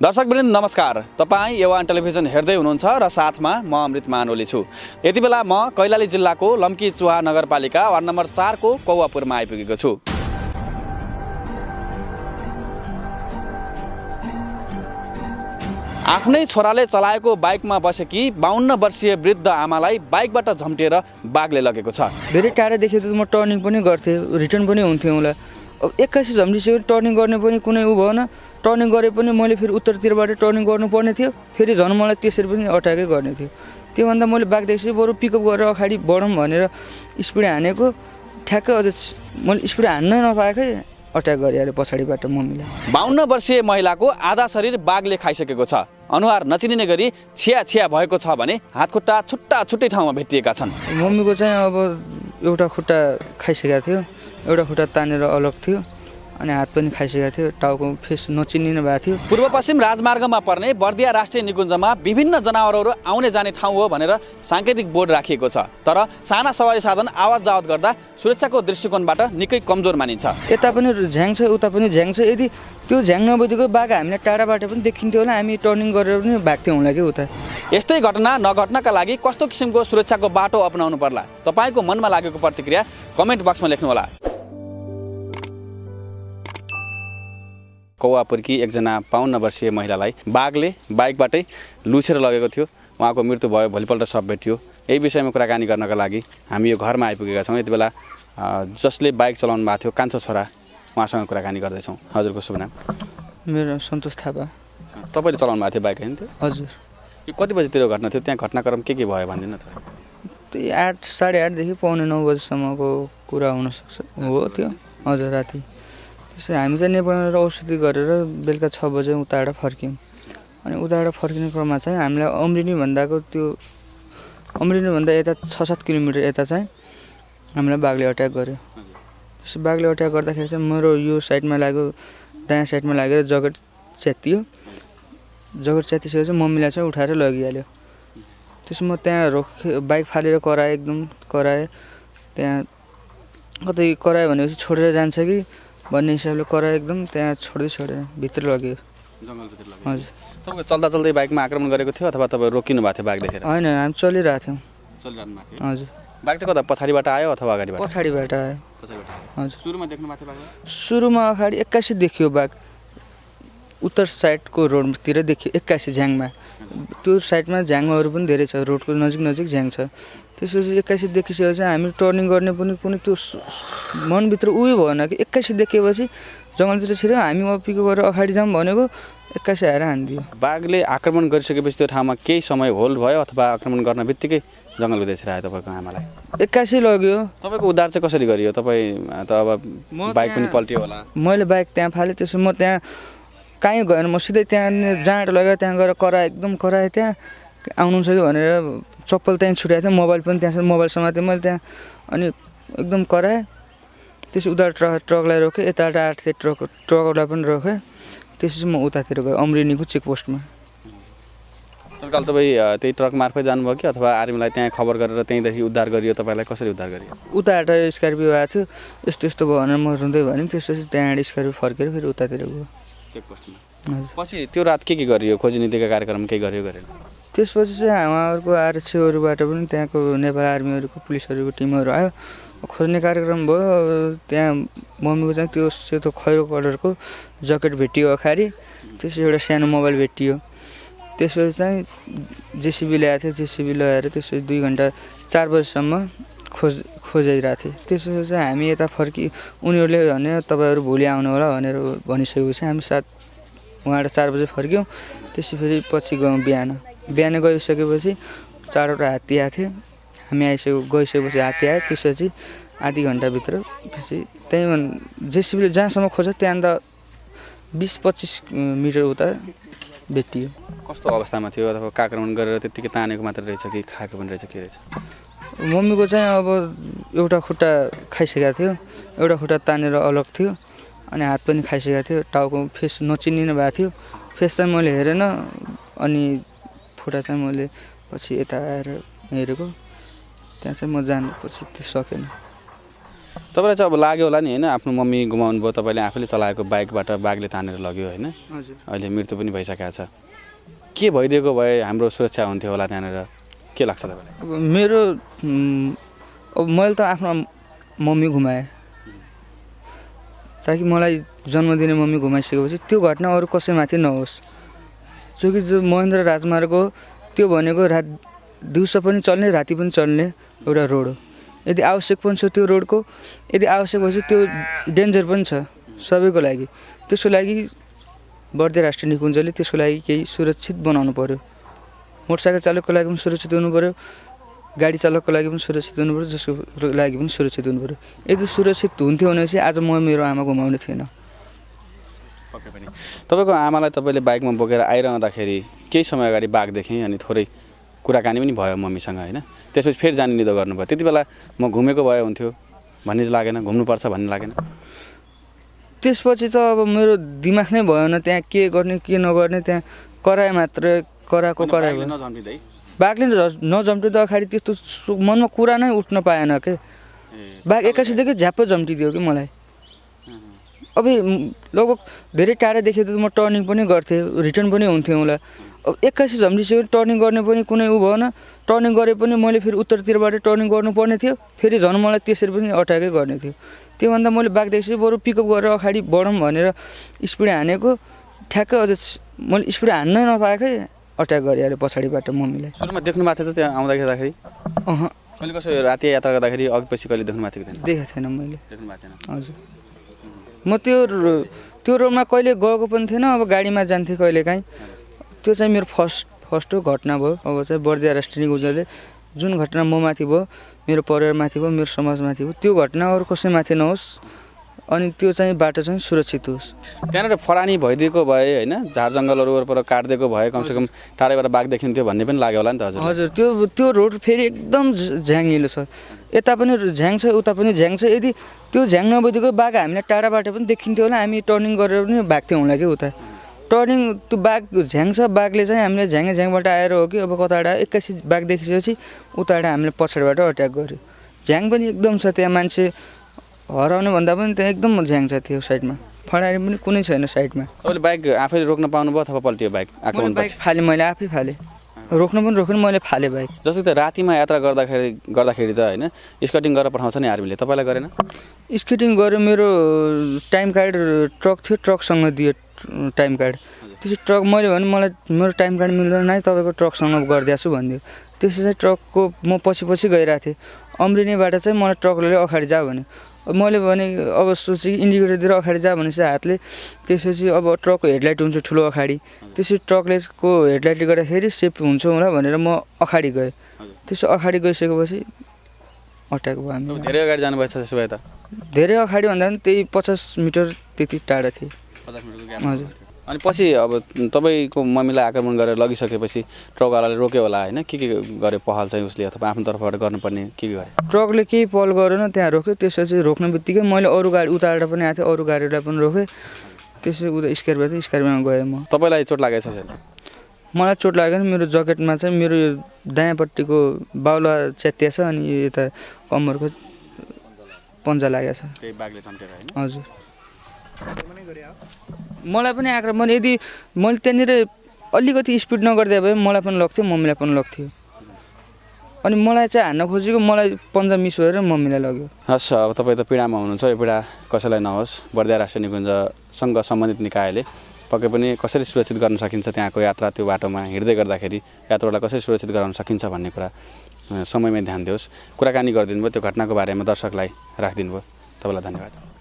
दर्शकवृन्द नमस्कार। तपाईँ Evan television हेर्दै हुनुहुन्छ र साथमा म अमृत मानोली छु। यति बेला म कैलाली जिल्लाको लम्की चुहा नगरपालिका वार्ड नम्बर 4 को कौवापुरमा आइपुगेको छु। आफ्नै छोराले चलाएको बाइकमा बसेकी 52 वर्षीय वृद्ध आमालाई बाइकबाट झम्टिएर बाघले लगेको छ। धेरै टाढा देखेको म टर्निङ पनि गर्थेँ, रिटर्न पनि हुन्थ्यो मलाई। अब 81 झम्टिसक्यो, टर्निङ गर्ने पनि कुनै उ भएन। टर्निङ गरे पनि मैले फेरि उत्तरतिरबाट टर्निङ गर्नुपर्ने थियो, फेरि झन् मलाई त्यसरी पनि अट्याकै गर्ने थियो। त्योभन्दा मैले बाघ देखेपछि बरु पिकअप गरेर अगाडि बढौँ भनेर स्पिड हानेको, ठ्याक्कै अझ मैले स्पिड हान्नै नपाएकै अट्याक गरिहाल्यो पछाडिबाट मम्मीलाई। 52 वर्षीय महिलाको आधा शरीर बाघले खाइसकेको छ। अनुहार नचिनिने गरी छिया भएको छ भने हातखुट्टा छुट्टै ठाउँमा भेटिएका छन्। मम्मीको चाहिँ अब एउटा खुट्टा खाइसकेको थियो, एउटा खुट्टा तानेर अलग थियो, अनि हात पनि खाइसकेको थियो, टाउको फेस नचिनिने भएको थियो। पूर्व पश्चिम राजमार्गमा पर्ने बर्दिया राष्ट्रिय निकुञ्जमा विभिन्न जनावरहरू आउने जाने ठाउँ हो भनेर साङ्केतिक बोर्ड राखिएको छ। तर साना सवारी साधन आवाज जावत गर्दा सुरक्षाको दृष्टिकोणबाट निकै कमजोर मानिन्छ। यता पनि झ्याङ छ, उता पनि झ्याङ छ। यदि त्यो झ्याङ नभइदिएको बाघ हामीलाई टाढाबाट पनि देखिन्थ्यो होला, हामी टर्निङ गरेर पनि भाग्थ्यौँ होला कि उता। यस्तै घटना नघट्नका लागि कस्तो किसिमको सुरक्षाको बाटो अपनाउनु पर्ला, तपाईँको मनमा लागेको प्रतिक्रिया कमेन्ट बक्समा लेख्नुहोला। कौवापुरकी एकजना 52 वर्षीय महिलालाई बाघले बाइकबाटै लुछेर लगेको थियो। उहाँको मृत्यु भयो, भोलिपल्ट शव भेटियो। यही विषयमा कुराकानी गर्नका लागि हामी यो घरमा आइपुगेका छौँ। यति बेला जसले बाइक चलाउनु भएको थियो कान्छो छोरा, उहाँसँग कुराकानी गर्दैछौँ। हजुरको शुभ नाम? मेरो सन्तोष थापा। तपाईँले चलाउनु भएको थियो बाइक होइन? हजुर। यो कति बजीतिर घटना थियो? त्यहाँ घटनाक्रम के भयो भनिदिनु न। त्यही 8 साढे 8देखि पौने 9 बजीसम्मको कुरा हुनसक्छ हो त्यो। हजुर, राति त्यसै हामी चाहिँ नेपालबाट औषधि गरेर बेलुका 6 बजे उताबाट फर्क्यौँ। अनि उताबाट फर्किने क्रममा चाहिँ हामीलाई अमृनीभन्दा यता 6-7 किलोमिटर यता चाहिँ हामीलाई बाघले अट्याक गर्यो। त्यसो बाघले अट्याक गर्दाखेरि चाहिँ मेरो यो साइडमा लाग्यो, दायाँ साइडमा लागेर जगेट च्यातियो। जगेट च्यातिसकेपछि मम्मीलाई चाहिँ उठाएर लगिहाल्यो। त्यसो म त्यहाँ रोकेँ, बाइक फालेर कराएँ, एकदम कराएँ। त्यहाँ कतै करायो भनेपछि छोडेर जान्छ कि भन्ने हिसाबले करायो, एकदम त्यहाँ छोडेर भित्र लग्यो, जङ्गलभित्र लग्यो। हजुर। तपाईँ चल्दै बाइकमा आक्रमण गरेको थियो अथवा तपाईँ रोकिनु भएको थियो बाघ देखेर? होइन, हामी चलिरहेको थियौँ। चलिरहनु भएको थियो? हजुर। बाघ चाहिँ कता पछाडिबाट आयो अथवा अगाडिबाट? पछाडिबाट आयो। हजुर। सुरुमा देख्नु भएको थियो बाघ? सुरुमा अगाडि 81 देखियो बाघ, उत्तर साइडको रोडतिर देखियो 81 झ्याङमा। त्यो साइडमा झ्याङहरू पनि धेरै छ, रोडको नजिक झ्याङ छ। त्यसपछि 81 देखिसकेपछि हामी टर्निङ गर्ने पनि त्यो मनभित्र उयो भएन कि 81 देखेपछि जङ्गलतिर छिर्यो। हामी अब पिकअप गरेर अगाडि जाऊँ भनेको 81 आएर हानिदियो। बाघले आक्रमण गरिसकेपछि त्यो ठाउँमा केही समय होल्ड भयो अथवा आक्रमण गर्न बित्तिकै जङ्गलभित्र छिरायो तपाईँको आमालाई? 81 लग्यो। तपाईँको उद्धार चाहिँ कसरी गरियो? तपाईँ त अब बाइक पनि पल्टियो होला? मैले बाइक त्यहाँ फालेँ। त्यसो म त्यहाँ कहीँ गएन, म सिधै त्यहाँ जाँड लगाएर त्यहाँ गएर एकदम कराएँ। त्यहाँ आउनुहुन्छ कि भनेर चप्पल त्यहीँ छुट्याएको थिएँ, मोबाइल पनि त्यहाँ मोबाइल समातेँ मैले त्यहाँ। अनि एकदम कराएँ। त्यसो उता ट्रकलाई रोकेँ, यताबाट आएको थिएँ ट्रकलाई पनि रोकेँ। त्यसपछि म उतातिर गएँ अमरेनीको चेकपोस्टमा। तत्काल तपाईँ त्यही ट्रक मार्फत जानुभयो कि अथवा आर्मीलाई त्यहाँ खबर गरेर त्यहीँदेखि उद्धार गरियो? तपाईँलाई कसरी उद्धार गरियो? उताबाट स्कर्पियो आएको थियो, यस्तो भयो भनेर म रुँदै भनेँ। त्यसपछि त्यहाँबाट स्कर्पियो फर्केर फेरि उतातिर गयो चेकपोस्टमा। पछि त्यो रात के गरियो? खोजी नीतिका कार्यक्रम केही गरियो गरेन? त्यसपछि चाहिँ उहाँहरूको आरक्षीहरूबाट पनि त्यहाँको नेपाल आर्मीहरूको पुलिसहरूको टिमहरू आयो, खोज्ने कार्यक्रम भयो। त्यहाँ मम्मीको चाहिँ त्यो सेतो खैरो कलरको ज्याकेट भेटियो अगाडि, त्यसपछि एउटा सानो मोबाइल भेटियो। त्यसपछि चाहिँ जेसिबी ल्याएको थियो, जेसिबी ल्याएर त्यसपछि 2 घन्टा 4 बजीसम्म खोजिरहेको थिएँ। त्यसपछि चाहिँ हामी यता उनीहरूले भने तपाईँहरू भोलि आउनु होला भनेर भनिसकेपछि हामी उहाँबाट 4 बजे फर्क्यौँ। त्यसपछि फेरि पछि गयौँ बिहान गइसकेपछि 4वटा हात्ती आएको थियो। हामी गइसकेपछि हात्ती आयो। त्यसपछि आधी घन्टाभित्र पछि त्यहीँ जेसिबीले जहाँसम्म खोज्छ त्यहाँदेखि 20-25 मिटर उता भेटियो। कस्तो अवस्थामा थियो? अथवा आक्रमण गरेर त्यत्तिकै तानेको मात्र रहेछ कि खाएको पनि रहेछ, के रहेछ? मम्मीको चाहिँ अब एउटा खुट्टा खाइसकेको थियो, एउटा खुट्टा तानेर अलग थियो, अनि हात पनि खाइसकेको थियो, टाउको फेस नचिनिने भएको थियो। फेस चाहिँ मैले हेरेन, अनि खुट्टा चाहिँ मैले पछि यता आएर हेरेको। त्यहाँ चाहिँ म जानु पछि त्यो सकेन। तपाईँलाई चाहिँ अब लाग्यो होला नि होइन आफ्नो मम्मी गुमाउनु भयो तपाईँले आफैले चलाएको बाइकबाट बाघले तानेर लग्यो होइन हजुर अहिले मृत्यु पनि भइसकेको छ के भइदिएको भए हाम्रो सुरक्षा हुन्थ्यो होला त्यहाँनिर के लाग्छ तपाईँलाई अब मेरो अब मैले त आफ्नो मम्मी घुमाएँ ताकि मलाई जन्म दिने मम्मी घुमाइसकेपछि त्यो घटना अरू कसैमाथि नहोस् जो कि जो महेन्द्र राजमार्ग हो त्यो भनेको दिउँसो पनि चल्ने राति पनि चल्ने एउटा रोड हो यदि आवश्यक पनि छ त्यो रोडको यदि आवश्यक भएपछि त्यो डेन्जर पनि छ सबैको लागि त्यसको लागि बर्दिया राष्ट्रिय निकुञ्जले त्यसको लागि केही सुरक्षित बनाउनु पर्यो मोटरसाइकल चालकको लागि पनि सुरक्षित हुनु पर्यो गाडी चालकको लागि पनि सुरक्षित हुनु पर्यो जसको लागि पनि सुरक्षित हुनु पर्यो यदि सुरक्षित हुन्थ्यो भने चाहिँ आज म मेरो आमा गुमाउने थिएन पक्कै पनि तपाईँको आमालाई तपाईँले बाइकमा बोकेर आइरहँदाखेरि केही समय अगाडि बाघ देखेँ अनि थोरै कुराकानी पनि भयो मम्मीसँग होइन त्यसपछि फेरि जाने निदो गर्नुभयो त्यति बेला म घुमेको भए हुन्थ्यो भन्ने लागेन घुम्नुपर्छ भन्ने लागेन त्यसपछि त अब मेरो दिमाग नै भएन त्यहाँ के गर्ने के नगर्ने त्यहाँ कराए मात्र कराएको कराएको नझम्टिँदै बाघले नझम्टिँदाखेरि त्यस्तो मनमा कुरा नै उठ्न पाएन के बाघ एक्कासीदेखि झ्याप्पै झम्टिदियो कि मलाई अब लगभग धेरै टाढा देखेँ त म टर्निङ पनि गर्थेँ रिटर्न पनि हुन्थेँ होला अब एक्कासी झम्टिसक्यो टर्निङ गर्ने पनि कुनै उ भएन टर्निङ गरे पनि मैले फेरि उत्तरतिरबाट टर्निङ गर्नुपर्ने थियो फेरि झन् मलाई त्यसरी पनि अट्याकै गर्ने थियो त्योभन्दा मैले बाघ देखेपछि बरु पिकअप गरेर अगाडि बढौँ भनेर स्पिड हानेको ठ्याक्कै अझ मैले स्पिड हान्नै नपाएकै अट्याक गरेँ अरे पछाडिबाट मम्मीलाई सुरुमा देख्नु भएको थियो त त्यहाँ आउँदाखेरि अह कहिले कसो राति यात्रा गर्दाखेरि अघि पछि कहिले देख्नु भएको थियो देखेको थिएन मैले देख्नु भएको थिएन हजुर म त्यो रोडमा कहिले गएको पनि थिएन अब गाडीमा जान्थेँ कहिलेकाहीँ त्यो चाहिँ मेरो फर्स्ट घटना भयो अब चाहिँ बर्दिया राष्ट्रिय निकुञ्जले जुन घटना म माथि भयो मेरो परिवारमाथि भयो मेरो समाजमाथि भयो त्यो घटना अरू कसैमाथि नहोस् अनि त्यो चाहिँ बाटो चाहिँ सुरक्षित होस् त्यहाँनिर फरानी भइदिएको भए होइन झार जङ्गलहरू वरपर काटिदिएको भए कमसेकम टाढैबाट बाघ देखिन्थ्यो भन्ने पनि लाग्यो होला नि त हजुर हजुर त्यो रोड फेरि एकदम झ्याङ्गिलो छ यता पनि झ्याङ छ उता पनि झ्याङ छ यदि त्यो झ्याङ नभइदिएको बाघ हामीलाई टाढाबाट पनि देखिन्थ्यो होला हामी टर्निङ गरेर पनि भाग्थ्यौँ होला कि उता टर्निङ त्यो बाघ झ्याङ छ बाघले चाहिँ हामीले झ्याङबाट आएर हो कि अब कताबाट एक्कासी बाघ देखिसकेपछि उताबाट हामीले पछाडिबाट अट्याक गर्यो झ्याङ पनि एकदम छ त्यहाँ मान्छे हराउने भन्दा पनि त्यहाँ एकदम झ्याङ छ त्यो साइडमा फडाएर पनि कुनै छैन साइडमा तपाईँले बाइक आफैले रोक्न पाउनुभयो अथवा पल्टियो बाइक आक्रमण बाइक फालेँ मैले आफै फालेँ रोक्न पनि रोक्नु मैले फालेँ बाइक जस्तै त रातिमा यात्रा गर्दाखेरि त होइन स्कटिङ गरेर पठाउँछ नि आर्मीले तपाईँलाई गरेन स्केटिङ गरेर मेरो टाइम कार्ड ट्रक थियो ट्रकसँग दियो टाइम कार्ड त्यसो ट्रक मैले भने मलाई मेरो टाइम कार्ड मिल्दैन नै तपाईँको ट्रकसँग गरिदिएको छु भनिदियो त्यसो चाहिँ ट्रकको म पछि गइरहेको थिएँ अम्रिनीबाट चाहिँ मलाई ट्रकले अगाडि जा भने मैले भने अब सोचेँ इन्डिकेटर दिएर अगाडि जा भनेपछि हातले त्यसपछि अब ट्रकको हेडलाइट हुन्छ ठुलो अगाडि त्यसपछि ट्रकले को हेडलाइटले गर्दाखेरि सेफ हुन्छ होला भनेर म अगाडि गएँ त्यसो अगाडि गइसकेपछि अट्याक भयो हामी धेरै अगाडि जानुभएछ त्यसो भए त धेरै अगाडि भन्दा पनि त्यही 50 मिटर त्यति टाढा थिएँ 50 मिटरको ग्याप हजुर अनि पछि अब तपाईँको मम्मीलाई आक्रमण गरेर लगिसकेपछि ट्रकवालाले रोक्यो होला होइन के गरे पहल चाहिँ उसले अथवा आफ्नो तर्फबाट गर्नुपर्ने के गरे ट्रकले केही पहल गरेन त्यहाँ रोक्यो त्यसपछि रोक्ने बित्तिकै मैले अरू गाडी उताबाट पनि आएको थिएँ अरू गाडीलाई पनि रोकेँ त्यसपछि उता स्क्वायरमा गएँ म तपाईँलाई चोट लागेको छ छैन मलाई चोट लागेन मेरो ज्याकेटमा चाहिँ मेरो दायाँपट्टिको बाउला च्यातिया छ अनि यता कम्मरको पन्जा लागेको छ त्यही बाघले चम्केर होइन हजुर मलाई पनि आक्रमण यदि मैले त्यहाँनिर अलिकति स्पिड नगरिदिए भए मलाई पनि लग्थ्यो मम्मीलाई पनि लग्थ्यो अनि मलाई चाहिँ हान्न खोजेको मलाई पन्जा मिस भएर मम्मीलाई लग्यो हस् अब तपाईँ त पीडामा हुनुहुन्छ यो पीडा कसैलाई नहोस् बर्दिया राष्ट्रिय निकुञ्जसँग सम्बन्धित निकायले पक्कै पनि कसरी सुरक्षित गर्न सकिन्छ त्यहाँको यात्रा त्यो बाटोमा हिँड्दै गर्दाखेरि यात्रालाई कसरी सुरक्षित गराउन सकिन्छ भन्ने कुरा समयमै ध्यान दियोस् कुराकानी गरिदिनु भयो त्यो घटनाको बारेमा दर्शकलाई राखिदिनु भयो तपाईँलाई धन्यवाद